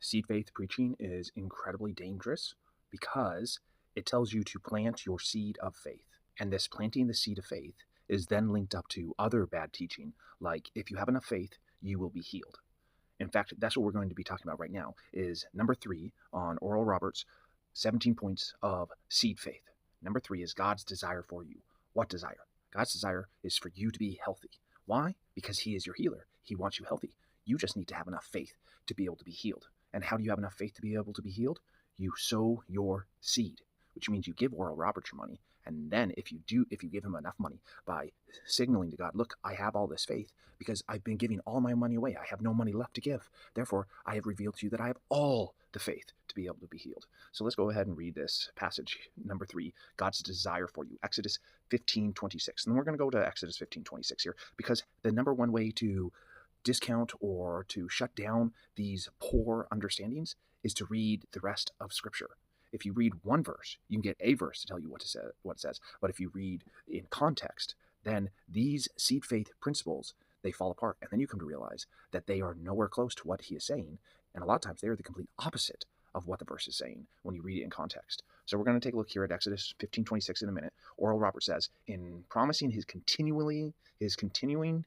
Seed faith preaching is incredibly dangerous because it tells you to plant your seed of faith. And this planting the seed of faith is then linked up to other bad teaching, like if you have enough faith, you will be healed. In fact, that's what we're going to be talking about right now, is number 3 on Oral Roberts' 17 points of seed faith. Number 3 is God's desire for you. What desire? God's desire is for you to be healthy. Why? Because he is your healer. He wants you healthy. You just need to have enough faith to be able to be healed. And how do you have enough faith to be able to be healed? You sow your seed, which means you give Oral Roberts your money. And then if you give him enough money by signaling to God, look, I have all this faith because I've been giving all my money away. I have no money left to give. Therefore, I have revealed to you that I have all the faith to be able to be healed. So let's go ahead and read this passage, number 3, God's desire for you, Exodus 15:26. And then we're going to go to Exodus 15:26 here, because the number one way to discount or to shut down these poor understandings is to read the rest of Scripture. If you read one verse, you can get a verse to tell you what it says. But if you read in context, then these seed faith principles, they fall apart. And then you come to realize that they are nowhere close to what he is saying. And a lot of times they are the complete opposite of what the verse is saying when you read it in context. So we're going to take a look here at Exodus 15:26 in a minute. Oral Roberts says, in promising his continuing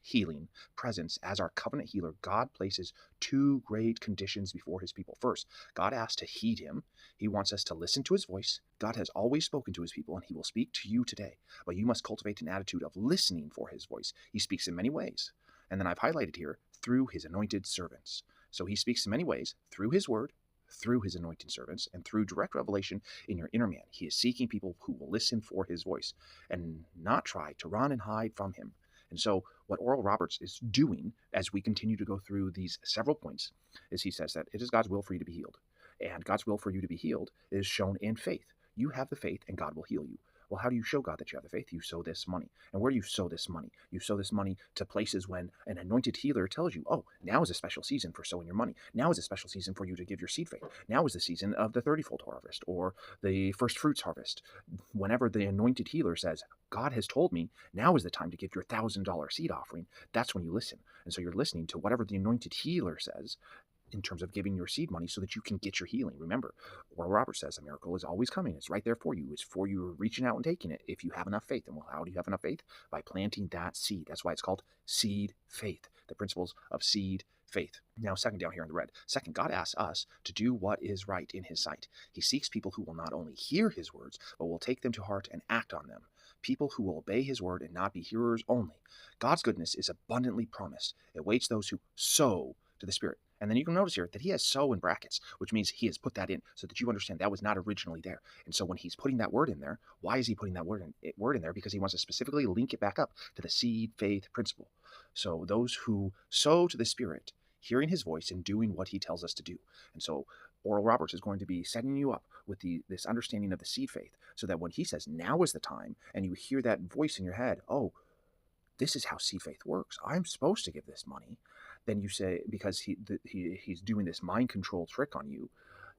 healing presence as our covenant healer, God places 2 great conditions before his people. First, God asks to heed him. He wants us to listen to his voice. God has always spoken to his people, and he will speak to you today. But you must cultivate an attitude of listening for his voice. He speaks in many ways. And then I've highlighted here, through his anointed servants. So he speaks in many ways, through his word, through his anointed servants, and through direct revelation in your inner man. He is seeking people who will listen for his voice and not try to run and hide from him. And so what Oral Roberts is doing as we continue to go through these several points is he says that it is God's will for you to be healed. And God's will for you to be healed is shown in faith. You have the faith and God will heal you. Well, how do you show God that you have the faith? You sow this money. And where do you sow this money? You sow this money to places when an anointed healer tells you, oh, now is a special season for sowing your money. Now is a special season for you to give your seed faith. Now is the season of the 30-fold harvest or the first fruits harvest. Whenever the anointed healer says, God has told me, now is the time to give your $1,000 seed offering, that's when you listen. And so you're listening to whatever the anointed healer says in terms of giving your seed money so that you can get your healing. Remember, Oral Roberts says a miracle is always coming. It's right there for you. It's for you reaching out and taking it if you have enough faith. And well, how do you have enough faith? By planting that seed. That's why it's called seed faith, the principles of seed faith. Now, second down here in the red. Second, God asks us to do what is right in his sight. He seeks people who will not only hear his words, but will take them to heart and act on them. People who will obey his word and not be hearers only. God's goodness is abundantly promised. It waits those who sow to the Spirit. And then you can notice here that he has sow in brackets, which means he has put that in so that you understand that was not originally there. And so when he's putting that word in there, why is he putting that word in there? Because he wants to specifically link it back up to the seed faith principle. So those who sow to the Spirit, hearing his voice and doing what he tells us to do. And so Oral Roberts is going to be setting you up with this understanding of the seed faith so that when he says now is the time and you hear that voice in your head, oh, this is how seed faith works. I'm supposed to give this money. Then you say, because he's doing this mind control trick on you,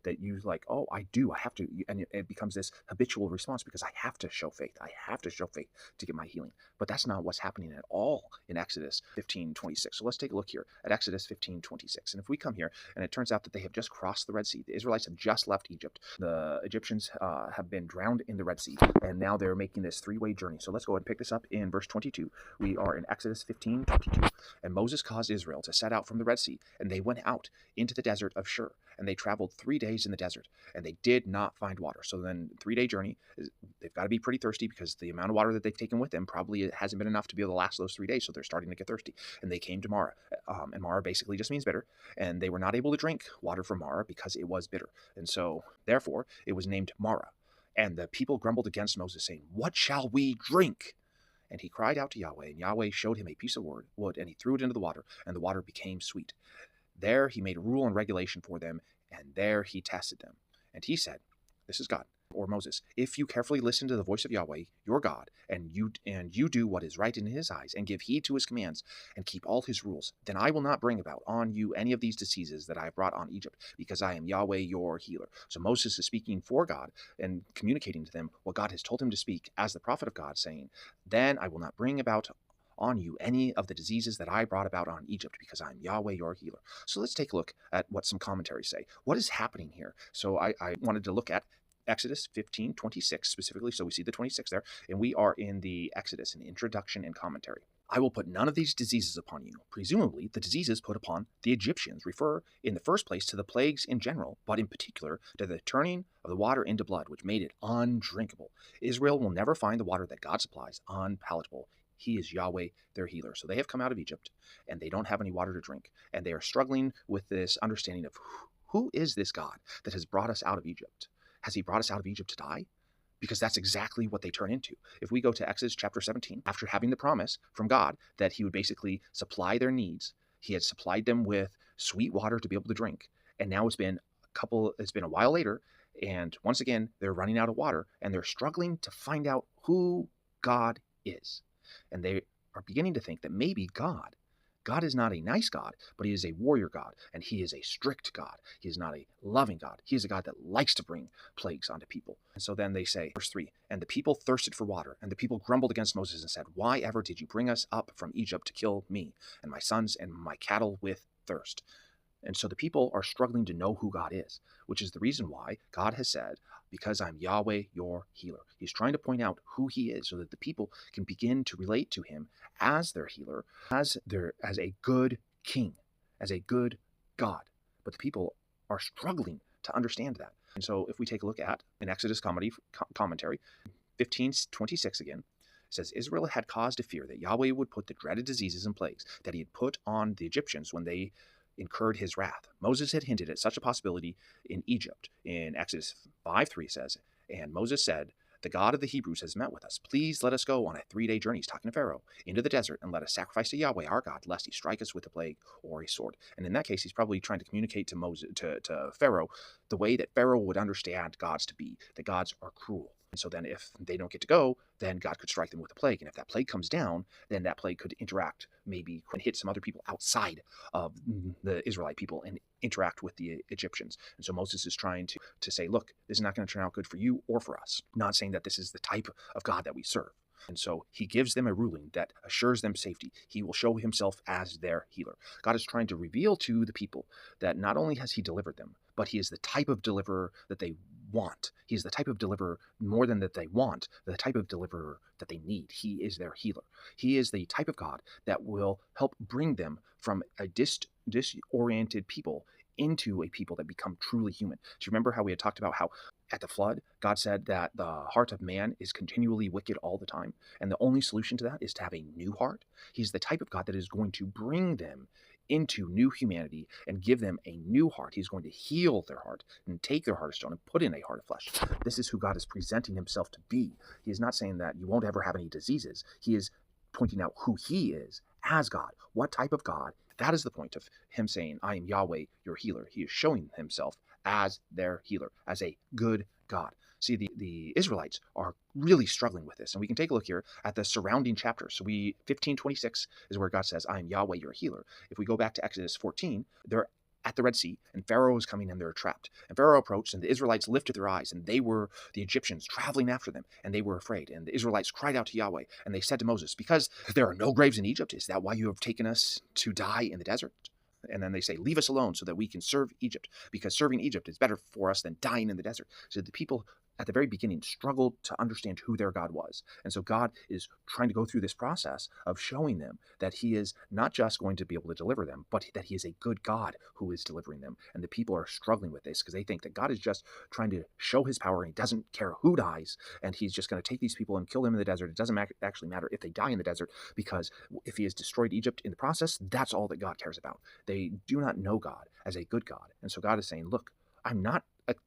that you like, oh, I do, I have to, and it becomes this habitual response because I have to show faith. I have to show faith to get my healing. But that's not what's happening at all in Exodus 15:26. So let's take a look here at Exodus 15:26. And if we come here, and it turns out that they have just crossed the Red Sea. The Israelites have just left Egypt. The Egyptians have been drowned in the Red Sea, and now they're making this 3-way journey. So let's go ahead and pick this up in verse 22. We are in Exodus 15:22. And Moses caused Israel to set out from the Red Sea, and they went out into the desert of Shur. And they traveled 3 days in the desert, and they did not find water. So then 3-day journey, they've got to be pretty thirsty because the amount of water that they've taken with them probably hasn't been enough to be able to last those 3 days. So they're starting to get thirsty. And they came to Marah. And Marah basically just means bitter. And they were not able to drink water from Marah because it was bitter. And so therefore it was named Marah. And the people grumbled against Moses, saying, what shall we drink? And he cried out to Yahweh, and Yahweh showed him a piece of wood, and he threw it into the water, and the water became sweet. There he made a rule and regulation for them, and there he tested them. And he said, this is God, or Moses, if you carefully listen to the voice of Yahweh, your God, and you do what is right in his eyes, and give heed to his commands, and keep all his rules, then I will not bring about on you any of these diseases that I have brought on Egypt, because I am Yahweh your healer. So Moses is speaking for God and communicating to them what God has told him to speak as the prophet of God, saying, then I will not bring about on you any of the diseases that I brought about on Egypt, because I'm Yahweh your healer. So let's take a look at what some commentaries say. What is happening here? So I wanted to look at Exodus 15:26 specifically. So we see the 26 there, and we are in the Exodus, in introduction and commentary. I will put none of these diseases upon you. Presumably, the diseases put upon the Egyptians refer in the first place to the plagues in general, but in particular to the turning of the water into blood, which made it undrinkable. Israel will never find the water that God supplies unpalatable. He is Yahweh, their healer. So they have come out of Egypt, and they don't have any water to drink, and they are struggling with this understanding of who is this God that has brought us out of Egypt? Has he brought us out of Egypt to die? Because that's exactly what they turn into. If we go to Exodus chapter 17, after having the promise from God that he would basically supply their needs, he had supplied them with sweet water to be able to drink. And now it's been a while later, and once again, they're running out of water, and they're struggling to find out who God is. And they are beginning to think that maybe God is not a nice God, but he is a warrior God, and he is a strict God. He is not a loving God. He is a God that likes to bring plagues onto people. And so then they say, verse 3, and the people thirsted for water, and the people grumbled against Moses and said, why ever did you bring us up from Egypt to kill me and my sons and my cattle with thirst? And so the people are struggling to know who God is, which is the reason why God has said, because I'm Yahweh, your healer. He's trying to point out who he is so that the people can begin to relate to him as their healer, as a good king, as a good God. But the people are struggling to understand that. And so if we take a look at an Exodus commentary, 15:26 again, it says, Israel had cause to fear that Yahweh would put the dreaded diseases and plagues that he had put on the Egyptians when they incurred his wrath. Moses had hinted at such a possibility in Egypt. In Exodus 5:3 says, and Moses said, the God of the Hebrews has met with us. Please let us go on a 3-day journey, he's talking to Pharaoh, into the desert, and let us sacrifice to Yahweh our God, lest he strike us with a plague or a sword. And in that case, he's probably trying to communicate to Pharaoh the way that Pharaoh would understand gods to be, that gods are cruel. And so then if they don't get to go, then God could strike them with a plague. And if that plague comes down, then that plague could interact, maybe and hit some other people outside of the Israelite people and interact with the Egyptians. And so Moses is trying to say, look, this is not going to turn out good for you or for us. Not saying that this is the type of God that we serve. And so he gives them a ruling that assures them safety. He will show himself as their healer. God is trying to reveal to the people that not only has he delivered them, but he is the type of deliverer that they want. He is the type of deliverer, more than that they want, the type of deliverer that they need. He is their healer. He is the type of God that will help bring them from a disoriented people into a people that become truly human. Do you remember how we had talked about how at the flood, God said that the heart of man is continually wicked all the time, and the only solution to that is to have a new heart? He's the type of God that is going to bring them into new humanity and give them a new heart. He's going to heal their heart and take their heart of stone and put in a heart of flesh. This is who God is presenting himself to be. He is not saying that you won't ever have any diseases. He is pointing out who he is as God. What type of God? That is the point of him saying, I am Yahweh, your healer. He is showing himself as their healer, as a good God. See, the Israelites are really struggling with this. And we can take a look here at the surrounding chapters. So 15:26 is where God says, I am Yahweh, your healer. If we go back to Exodus 14, they're at the Red Sea, and Pharaoh is coming, and they're trapped. And Pharaoh approached, and the Israelites lifted their eyes, and they were the Egyptians traveling after them, and they were afraid. And the Israelites cried out to Yahweh, and they said to Moses, because there are no graves in Egypt, is that why you have taken us to die in the desert? And then they say, leave us alone so that we can serve Egypt, because serving Egypt is better for us than dying in the desert. So the people at the very beginning struggled to understand who their God was. And so God is trying to go through this process of showing them that he is not just going to be able to deliver them, but that he is a good God who is delivering them. And the people are struggling with this because they think that God is just trying to show his power, and he doesn't care who dies, and he's just going to take these people and kill them in the desert. It doesn't actually matter if they die in the desert, because if he has destroyed Egypt in the process, that's all that God cares about. They do not know God as a good God. And so God is saying, look, I'm not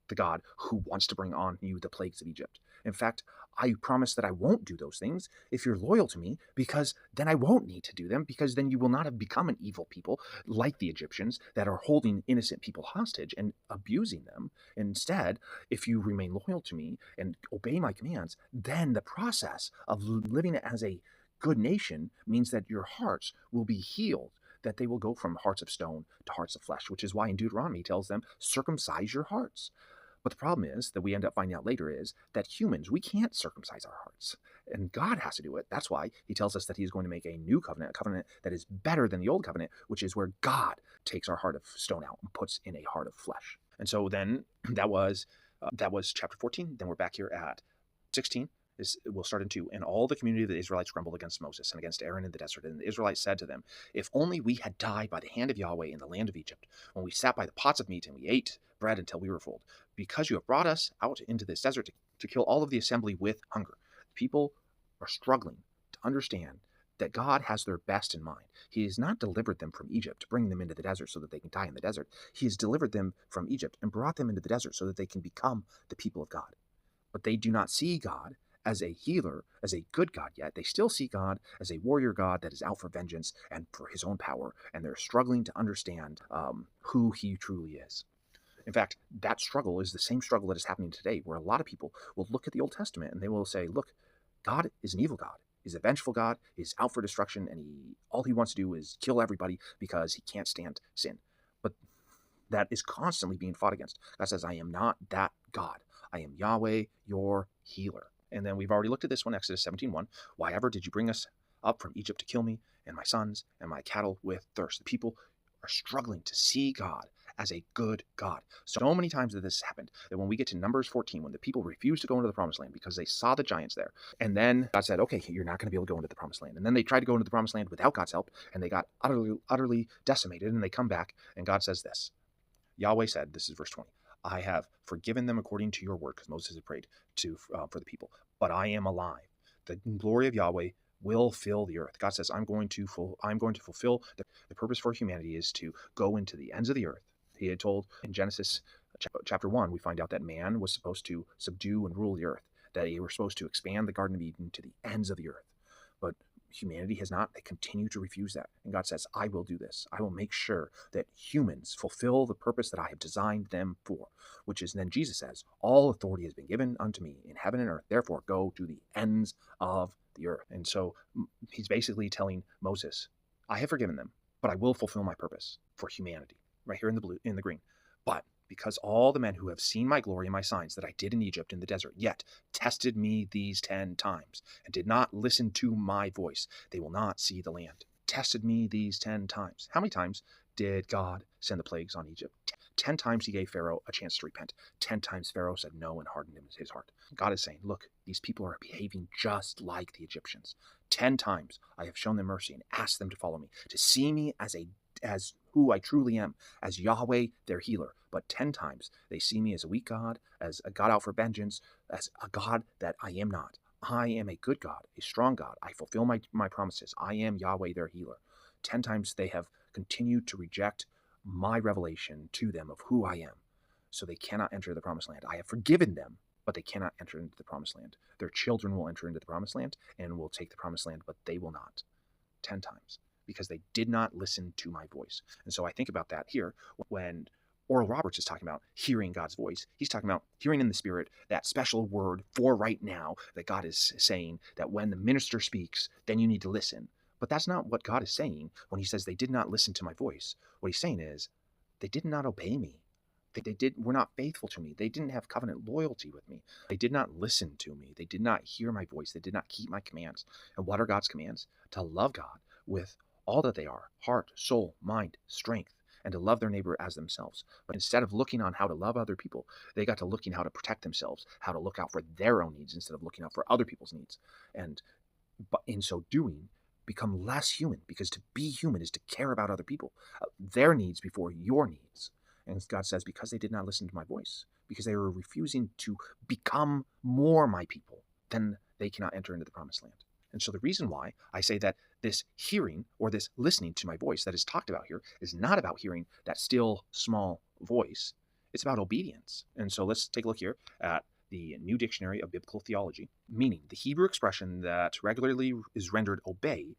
the God who wants to bring on you the plagues of Egypt. In fact, I promise that I won't do those things if you're loyal to me, because then I won't need to do them, because then you will not have become an evil people like the Egyptians that are holding innocent people hostage and abusing them. Instead, if you remain loyal to me and obey my commands, then the process of living as a good nation means that your hearts will be healed, that they will go from hearts of stone to hearts of flesh, which is why in Deuteronomy he tells them, circumcise your hearts. But the problem is that we end up finding out later is that humans, we can't circumcise our hearts. And God has to do it. That's why he tells us that he's going to make a new covenant, a covenant that is better than the old covenant, which is where God takes our heart of stone out and puts in a heart of flesh. And so then that was chapter 14. Then we're back here at 16. We'll start in 2. And all the community of the Israelites grumbled against Moses and against Aaron in the desert. And the Israelites said to them, if only we had died by the hand of Yahweh in the land of Egypt, when we sat by the pots of meat and we ate bread until we were full. Because you have brought us out into this desert to kill all of the assembly with hunger. People are struggling to understand that God has their best in mind. He has not delivered them from Egypt to bring them into the desert so that they can die in the desert. He has delivered them from Egypt and brought them into the desert so that they can become the people of God. But they do not see God as a healer, as a good God yet. They still see God as a warrior God that is out for vengeance and for his own power, and they're struggling to understand who he truly is. In fact, that struggle is the same struggle that is happening today, where a lot of people will look at the Old Testament and they will say, look, God is an evil God. He's a vengeful God. He's out for destruction, and all he wants to do is kill everybody because he can't stand sin. But that is constantly being fought against. God says, I am not that God. I am Yahweh, your healer. And then we've already looked at this one, Exodus 17:1. Why ever did you bring us up from Egypt to kill me and my sons and my cattle with thirst? The people are struggling to see God as a good God. So many times that this has happened that when we get to Numbers 14, when the people refuse to go into the promised land because they saw the giants there, and then God said, okay, you're not going to be able to go into the promised land. And then they tried to go into the promised land without God's help, and they got utterly decimated, and they come back, and God says this. Yahweh said, this is verse 20, I have forgiven them according to your word, because Moses had prayed for the people, but I am alive. The glory of Yahweh will fill the earth. God says, I'm going to fulfill the purpose for humanity is to go into the ends of the earth. He had told in Genesis chapter 1, we find out that man was supposed to subdue and rule the earth, that they were supposed to expand the Garden of Eden to the ends of the earth. But humanity has not. They continue to refuse that. And God says, I will do this. I will make sure that humans fulfill the purpose that I have designed them for, which is then Jesus says, all authority has been given unto me in heaven and earth. Therefore, go to the ends of the earth. And so he's basically telling Moses, I have forgiven them, but I will fulfill my purpose for humanity. Right here in the blue, in the green. But because all the men who have seen my glory and my signs that I did in Egypt in the desert, yet tested me these 10 times and did not listen to my voice, they will not see the land. Tested me these 10 times. How many times did God send the plagues on Egypt? 10 times he gave Pharaoh a chance to repent. 10 times Pharaoh said no and hardened his heart. God is saying, look, these people are behaving just like the Egyptians. 10 times I have shown them mercy and asked them to follow me, to see me as who I truly am, as Yahweh, their healer. But 10 times they see me as a weak God, as a God out for vengeance, as a God that I am not. I am a good God, a strong God. I fulfill my promises. I am Yahweh, their healer. 10 times they have continued to reject my revelation to them of who I am. So they cannot enter the promised land. I have forgiven them, but they cannot enter into the promised land. Their children will enter into the promised land and will take the promised land, but they will not. 10 times. Because they did not listen to my voice. And so I think about that here when Oral Roberts is talking about hearing God's voice. He's talking about hearing in the Spirit, that special word for right now that God is saying that when the minister speaks, then you need to listen. But that's not what God is saying when he says they did not listen to my voice. What he's saying is they did not obey me. They were not faithful to me. They didn't have covenant loyalty with me. They did not listen to me. They did not hear my voice. They did not keep my commands. And what are God's commands? To love God with all that they are, heart, soul, mind, strength, and to love their neighbor as themselves. But instead of looking on how to love other people, they got to looking how to protect themselves, how to look out for their own needs instead of looking out for other people's needs. And in so doing, become less human, because to be human is to care about other people, their needs before your needs. And God says, because they did not listen to my voice, because they were refusing to become more my people, then they cannot enter into the promised land. And so the reason why I say that this hearing or this listening to my voice that is talked about here is not about hearing that still small voice. It's about obedience. And so let's take a look here at the New Dictionary of Biblical Theology, meaning the Hebrew expression that regularly is rendered obey,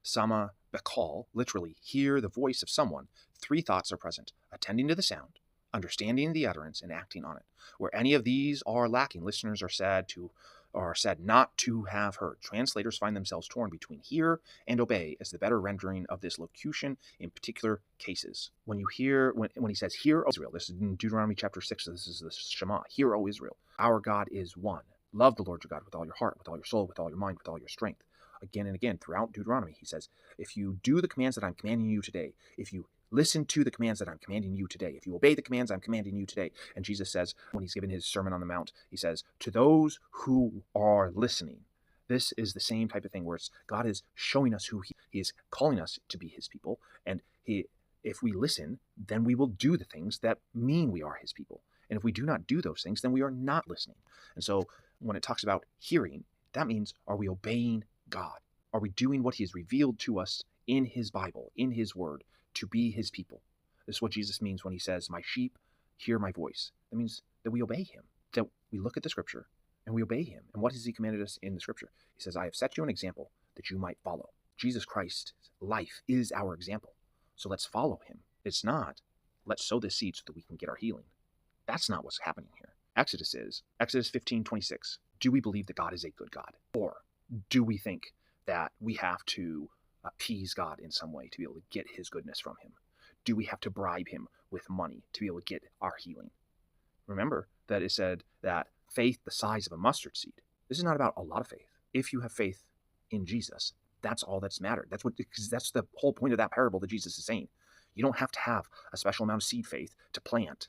sama bekal, literally hear the voice of someone. 3 thoughts are present: attending to the sound, understanding the utterance, and acting on it. Where any of these are lacking, listeners are said to are said not to have heard. Translators find themselves torn between hear and obey as the better rendering of this locution in particular cases. When you hear, when he says, "Hear, O Israel," this is in Deuteronomy chapter 6, so this is the Shema. "Hear, O Israel, our God is one. Love the Lord your God with all your heart, with all your soul, with all your mind, with all your strength." Again and again throughout Deuteronomy, he says, if you do the commands that I'm commanding you today, if you listen to the commands that I'm commanding you today, if you obey the commands I'm commanding you today. And Jesus says, when he's given his Sermon on the Mount, he says, to those who are listening. This is the same type of thing where God is showing us who he is, calling us to be his people. And if we listen, then we will do the things that mean we are his people. And if we do not do those things, then we are not listening. And so when it talks about hearing, that means, are we obeying God? Are we doing what he has revealed to us in his Bible, in his word, to be his people? This is what Jesus means when he says, my sheep hear my voice. That means that we obey him, that we look at the scripture and we obey him. And what has he commanded us in the scripture? He says, I have set you an example that you might follow. Jesus Christ's life is our example. So let's follow him. It's not, let's sow this seed so that we can get our healing. That's not what's happening here. Exodus 15:26. Do we believe that God is a good God? Or do we think that we have to appease God in some way to be able to get his goodness from him? Do we have to bribe him with money to be able to get our healing? Remember that it said that faith the size of a mustard seed. This is not about a lot of faith. If you have faith in Jesus, that's all that's mattered. That's the whole point of that parable that Jesus is saying. You don't have to have a special amount of seed faith to plant,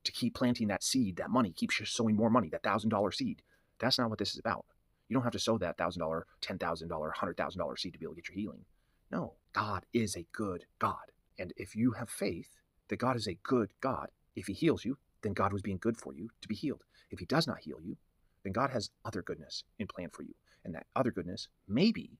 to keep planting that seed, that money, keep sowing more money, that $1,000 seed. That's not what this is about. You don't have to sow that $1,000, $10,000, $100,000 seed to be able to get your healing. No, God is a good God. And if you have faith that God is a good God, if he heals you, then God was being good for you to be healed. If he does not heal you, then God has other goodness in plan for you. And that other goodness may be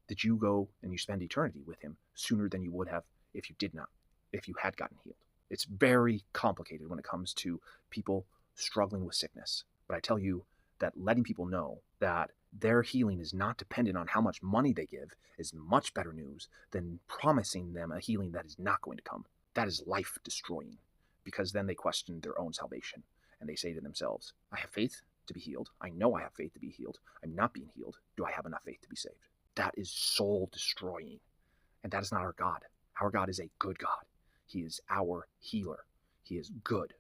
that you go and you spend eternity with him sooner than you would have if you had gotten healed. It's very complicated when it comes to people struggling with sickness. But I tell you that letting people know that their healing is not dependent on how much money they give is much better news than promising them a healing that is not going to come. That is life destroying, because then they question their own salvation and they say to themselves, I have faith to be healed. I know I have faith to be healed. I'm not being healed. Do I have enough faith to be saved? That is soul destroying. And that is not our God. Our God is a good God. He is our healer. He is good.